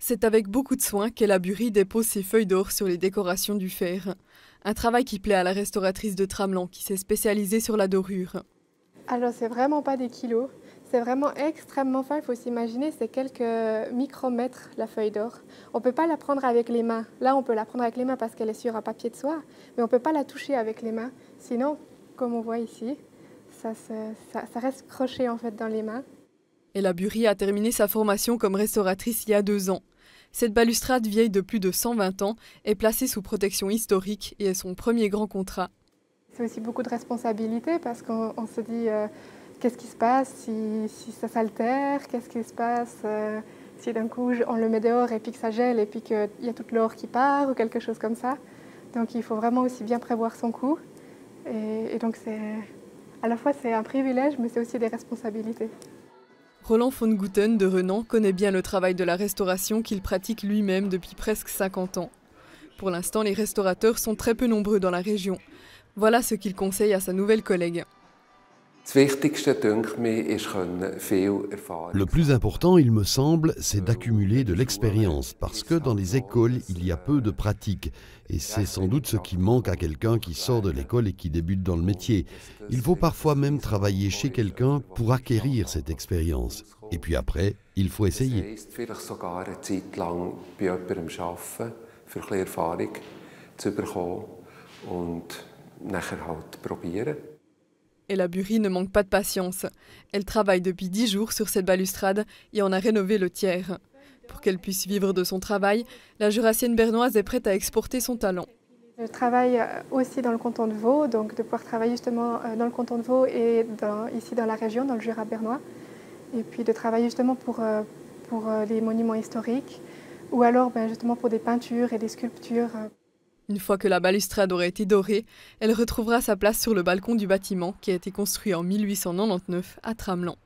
C'est avec beaucoup de soin qu'Ella Bury dépose ses feuilles d'or sur les décorations du fer. Un travail qui plaît à la restauratrice de Tramelan qui s'est spécialisée sur la dorure. Alors c'est vraiment pas des kilos, c'est vraiment extrêmement fin, il faut s'imaginer, c'est quelques micromètres la feuille d'or. On ne peut pas la prendre avec les mains. Là on peut la prendre avec les mains parce qu'elle est sur un papier de soie, mais on ne peut pas la toucher avec les mains. Sinon, comme on voit ici, ça reste croché en fait dans les mains. Ella Bury a terminé sa formation comme restauratrice il y a 2 ans. Cette balustrade vieille de plus de 120 ans est placée sous protection historique et est son premier grand contrat. C'est aussi beaucoup de responsabilité parce qu'on se dit qu'est-ce qui se passe si ça s'altère, qu'est-ce qui se passe si d'un coup on le met dehors et puis que ça gèle et puis qu'il y a toute l'or qui part ou quelque chose comme ça. Donc il faut vraiment aussi bien prévoir son coup. Et donc à la fois c'est un privilège mais c'est aussi des responsabilités. Roland von Gutten de Renan connaît bien le travail de la restauration qu'il pratique lui-même depuis presque 50 ans. Pour l'instant, les restaurateurs sont très peu nombreux dans la région. Voilà ce qu'il conseille à sa nouvelle collègue. Le plus important, il me semble, c'est d'accumuler de l'expérience, parce que dans les écoles, il y a peu de pratique. Et c'est sans doute ce qui manque à quelqu'un qui sort de l'école et qui débute dans le métier. Il faut parfois même travailler chez quelqu'un pour acquérir cette expérience. Et puis après, il faut essayer. Ella Bury ne manque pas de patience. Elle travaille depuis 10 jours sur cette balustrade et en a rénové le tiers. Pour qu'elle puisse vivre de son travail, la jurassienne bernoise est prête à exporter son talent. Je travaille aussi dans le canton de Vaud, donc de pouvoir travailler justement dans le canton de Vaud et ici dans la région, dans le Jura bernois. Et puis de travailler justement pour les monuments historiques ou alors justement pour des peintures et des sculptures. Une fois que la balustrade aura été dorée, elle retrouvera sa place sur le balcon du bâtiment qui a été construit en 1899 à Tramelan.